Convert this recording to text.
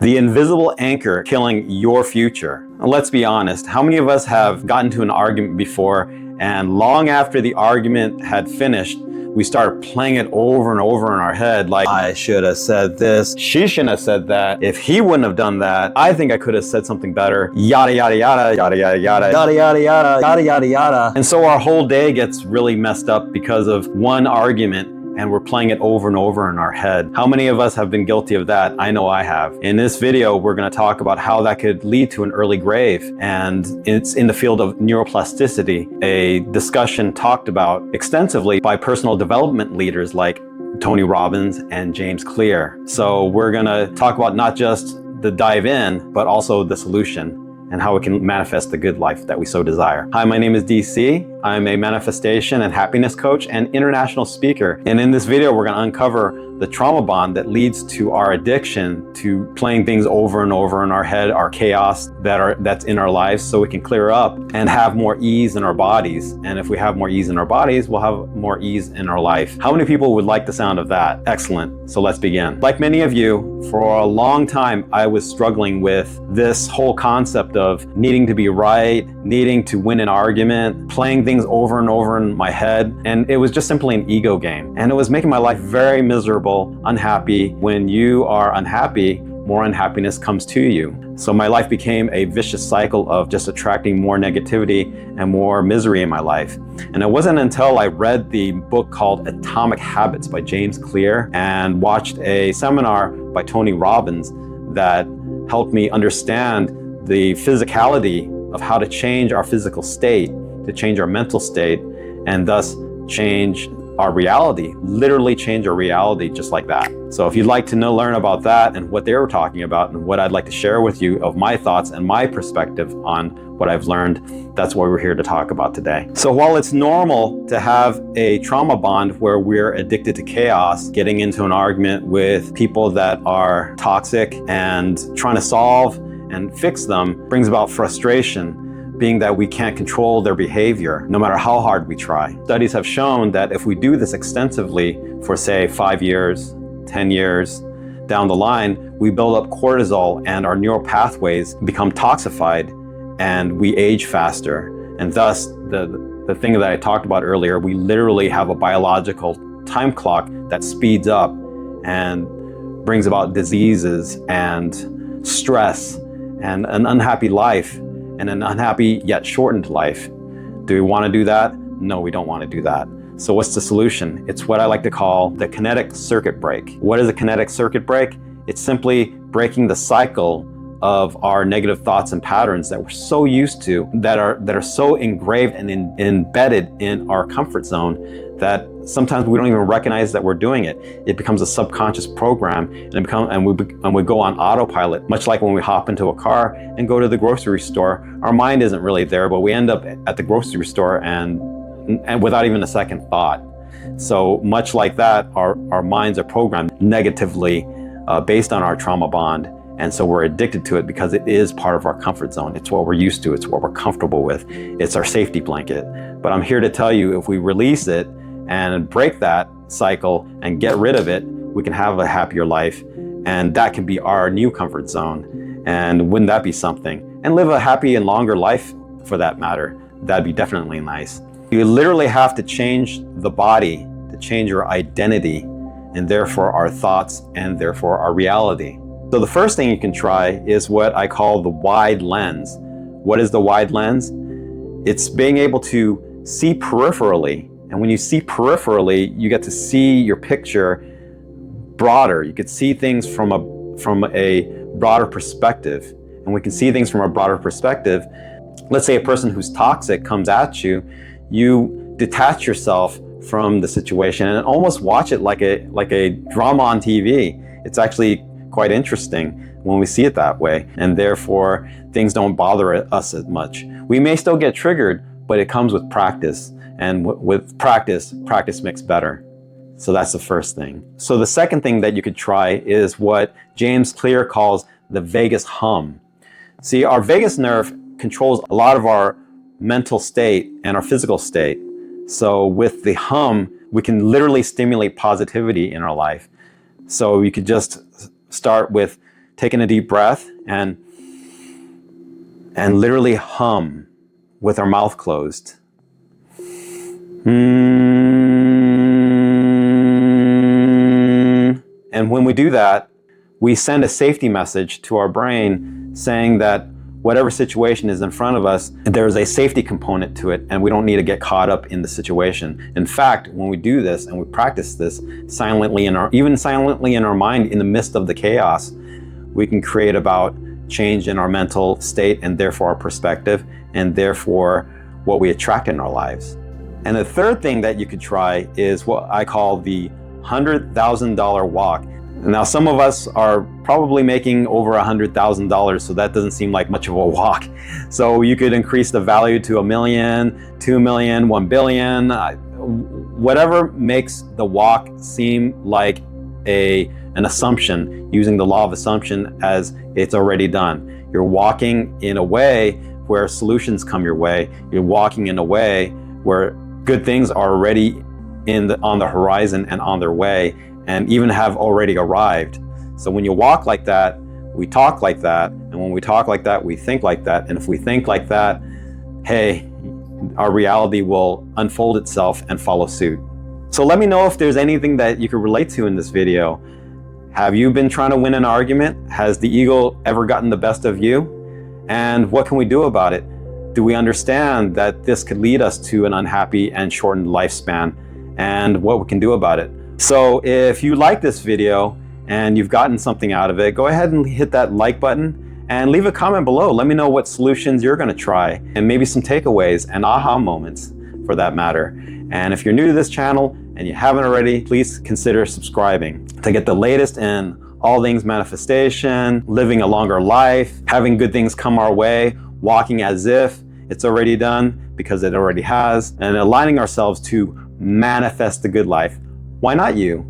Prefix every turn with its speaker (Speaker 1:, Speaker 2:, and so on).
Speaker 1: The invisible anchor killing your future. Let's be honest, how many of us have gotten to an argument before and long after the argument had finished, we started playing it over and over in our head like, I should have said this, she shouldn't have said that, if he wouldn't have done that, I think I could have said something better, yada yada yada, yada yada yada, yada yada yada, yada yada yada. And so our whole day gets really messed up because of one argument, and we're playing it over and over in our head. How many of us have been guilty of that? I know I have. In this video, we're going to talk about how that could lead to an early grave. And it's in the field of neuroplasticity, a discussion talked about extensively by personal development leaders like Tony Robbins and James Clear. So we're going to talk about not just the dive in, but also the solution and how it can manifest the good life that we so desire. Hi, my name is DC. I'm a manifestation and happiness coach and international speaker. And in this video, we're gonna uncover the trauma bond that leads to our addiction to playing things over and over in our head, our chaos that's in our lives, so we can clear up and have more ease in our bodies. And if we have more ease in our bodies, we'll have more ease in our life. How many people would like the sound of that? Excellent. So let's begin. Like many of you, for a long time, I was struggling with this whole concept of needing to be right, needing to win an argument, playing things over and over in my head. And it was just simply an ego game. And it was making my life very miserable, unhappy. When you are unhappy, more unhappiness comes to you. So my life became a vicious cycle of just attracting more negativity and more misery in my life. And it wasn't until I read the book called Atomic Habits by James Clear and watched a seminar by Tony Robbins that helped me understand the physicality of how to change our physical state, to change our mental state, and thus change our reality, literally change our reality just like that. So if you'd like to learn about that and what they were talking about and what I'd like to share with you of my thoughts and my perspective on what I've learned, that's what we're here to talk about today. So while it's normal to have a trauma bond where we're addicted to chaos, getting into an argument with people that are toxic and trying to solve and fix them brings about frustration, being that we can't control their behavior, no matter how hard we try. Studies have shown that if we do this extensively for, say, 5 years, 10 years down the line, we build up cortisol and our neural pathways become toxified and we age faster. And thus, the thing that I talked about earlier, we literally have a biological time clock that speeds up and brings about diseases and stress and an unhappy life, and an unhappy yet shortened life. Do we want to do that? No, we don't want to do that. So what's the solution? It's what I like to call the kinetic circuit break. What is a kinetic circuit break? It's simply breaking the cycle of our negative thoughts and patterns that we're so used to, that are so engraved and embedded in our comfort zone that sometimes we don't even recognize that we're doing it. It becomes a subconscious program, and we go on autopilot, much like when we hop into a car and go to the grocery store. Our mind isn't really there, but we end up at the grocery store and without even a second thought. So much like that, our minds are programmed negatively based on our trauma bond. And so we're addicted to it because it is part of our comfort zone. It's what we're used to. It's what we're comfortable with. It's our safety blanket. But I'm here to tell you, if we release it and break that cycle and get rid of it, we can have a happier life. And that can be our new comfort zone. And wouldn't that be something? And live a happy and longer life for that matter. That'd be definitely nice. You literally have to change the body to change your identity, and therefore our thoughts, and therefore our reality. So the first thing you can try is what I call the wide lens. What is the wide lens? It's being able to see peripherally. And when you see peripherally, you get to see your picture broader. You could see things from a broader perspective. And we can see things from a broader perspective. Let's say a person who's toxic comes at you, you detach yourself from the situation and almost watch it like a drama on TV. It's actually quite interesting when we see it that way, and therefore things don't bother us as much. We may still get triggered, but it comes with practice, and with practice makes better. So that's the first thing. So the second thing that you could try is what James Clear calls the vagus hum. See, our vagus nerve controls a lot of our mental state and our physical state. So with the hum, we can literally stimulate positivity in our life. So you could just start with taking a deep breath and literally hum with our mouth closed. And when we do that, we send a safety message to our brain saying that whatever situation is in front of us, there's a safety component to it, and we don't need to get caught up in the situation. In fact, when we do this and we practice this silently even silently in our mind in the midst of the chaos, we can create about change in our mental state and therefore our perspective and therefore what we attract in our lives. And the third thing that you could try is what I call the $100,000 walk. Now, some of us are probably making over $100,000, so that doesn't seem like much of a walk. So you could increase the value to $1 million, $2 million, $1 billion, whatever makes the walk seem like an assumption, using the law of assumption as it's already done. You're walking in a way where solutions come your way. You're walking in a way where good things are already on the horizon and on their way, and even have already arrived. So when you walk like that, we talk like that, and when we talk like that, we think like that, and if we think like that, hey, our reality will unfold itself and follow suit. So let me know if there's anything that you could relate to in this video. Have you been trying to win an argument? Has the ego ever gotten the best of you? And what can we do about it? Do we understand that this could lead us to an unhappy and shortened lifespan, and what we can do about it? So if you like this video and you've gotten something out of it, go ahead and hit that like button and leave a comment below. Let me know what solutions you're going to try, and maybe some takeaways and aha moments for that matter. And if you're new to this channel and you haven't already, please consider subscribing to get the latest in all things manifestation, living a longer life, having good things come our way, walking as if it's already done because it already has, and aligning ourselves to manifest the good life. Why not you?